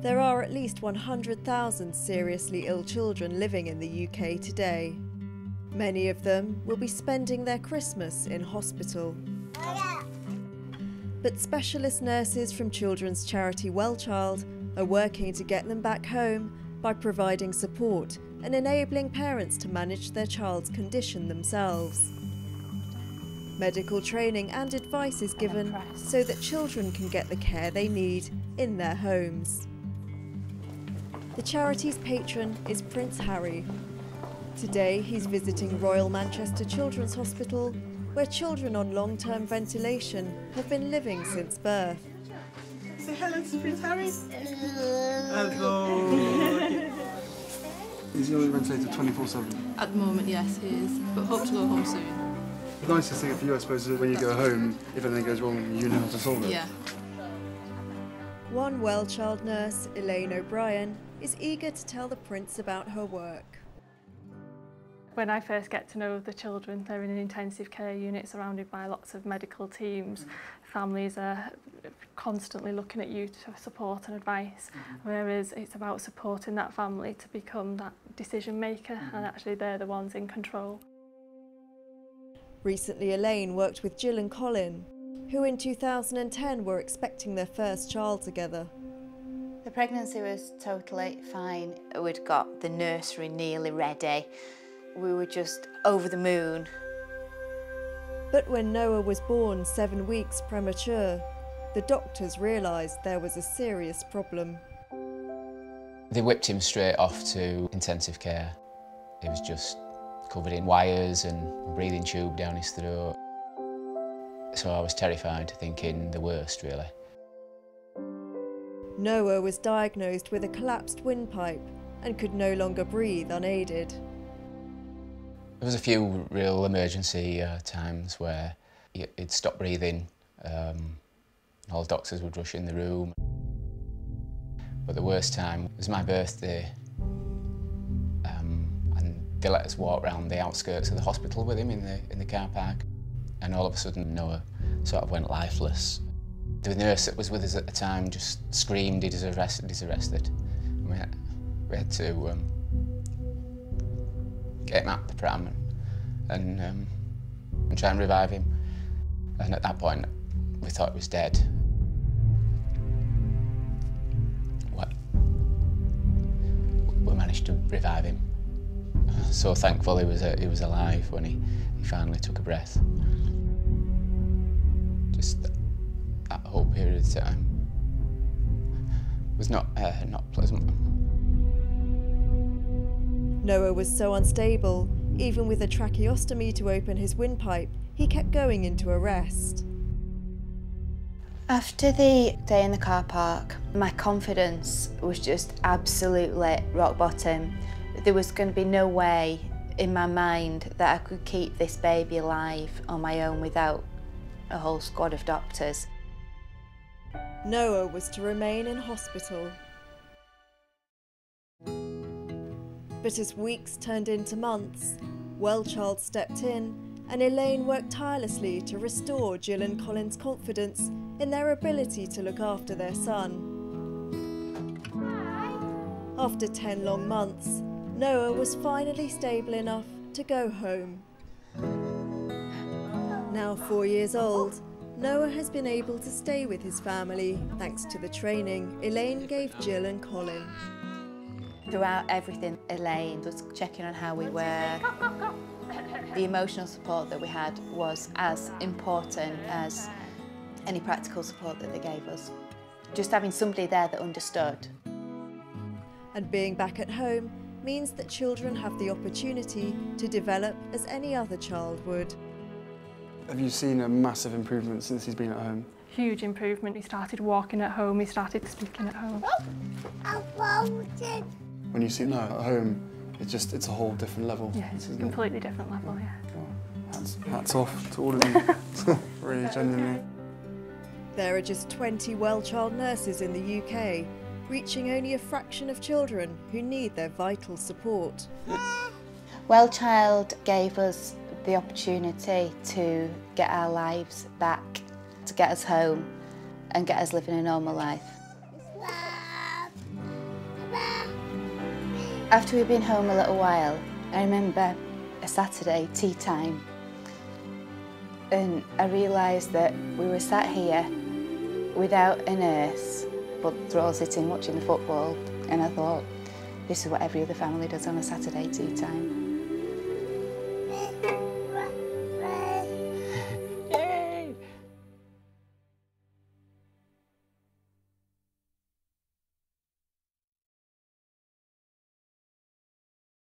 There are at least 100,000 seriously ill children living in the UK today. Many of them will be spending their Christmas in hospital. But specialist nurses from children's charity WellChild's are working to get them back home by providing support and enabling parents to manage their child's condition themselves. Medical training and advice is given so that children can get the care they need in their homes. The charity's patron is Prince Harry. Today he's visiting Royal Manchester Children's Hospital, where children on long-term ventilation have been living since birth. Say hello to Prince Harry. Hello. Is he on the ventilator 24/7? At the moment, yes, he is, but hope to go home soon. The nicest thing for you, I suppose, is when you go home, if anything goes wrong, you know how to solve it. Yeah. One WellChild nurse, Elaine O'Brien, is eager to tell the Prince about her work. When I first get to know the children, they're in an intensive care unit surrounded by lots of medical teams. Families are constantly looking at you for support and advice, whereas it's about supporting that family to become that decision maker, and actually they're the ones in control. Recently, Elaine worked with Jill and Colin, who in 2010 were expecting their first child together. The pregnancy was totally fine. We'd got the nursery nearly ready. We were just over the moon. But when Noah was born 7 weeks premature, the doctors realised there was a serious problem. They whipped him straight off to intensive care. He was just covered in wires and a breathing tube down his throat. So I was terrified, thinking the worst, really. Noah was diagnosed with a collapsed windpipe and could no longer breathe unaided. There was a few real emergency times where he'd stop breathing. All the doctors would rush in the room. But the worst time was my birthday. And they let us walk around the outskirts of the hospital with him in the car park. And all of a sudden Noah sort of went lifeless. The nurse that was with us at the time just screamed, he's arrested, he's arrested. And we had to get him out the pram and try and revive him. And at that point, we thought he was dead. We managed to revive him. So thankful he was alive when he finally took a breath. Just that whole period of time was not pleasant. Noah was so unstable, even with a tracheostomy to open his windpipe, he kept going into arrest. After the day in the car park, my confidence was just absolutely rock bottom. There was going to be no way in my mind that I could keep this baby alive on my own without a whole squad of doctors. Noah was to remain in hospital. But as weeks turned into months, WellChild's stepped in and Elaine worked tirelessly to restore Jill and Colin's confidence in their ability to look after their son. After 10 long months, Noah was finally stable enough to go home. Now 4 years old, Noah has been able to stay with his family thanks to the training Elaine gave Jill and Colin. Throughout everything, Elaine was checking on how we were. The emotional support that we had was as important as any practical support that they gave us. Just having somebody there that understood. And being back at home means that children have the opportunity to develop as any other child would. Have you seen a massive improvement since he's been at home? Huge improvement. He started walking at home, he started speaking at home. When you see Noah at home, it's a whole different level. Yeah, it's a completely different level, yeah. Oh, hats off to all of you, really genuinely. There are just 20 WellChild nurses in the UK, reaching only a fraction of children who need their vital support. WellChild gave us the opportunity to get our lives back, to get us home and get us living a normal life. After we'd been home a little while, I remember a Saturday tea time, and I realised that we were sat here without a nurse, but they're all sitting watching the football, and I thought, this is what every other family does on a Saturday tea time.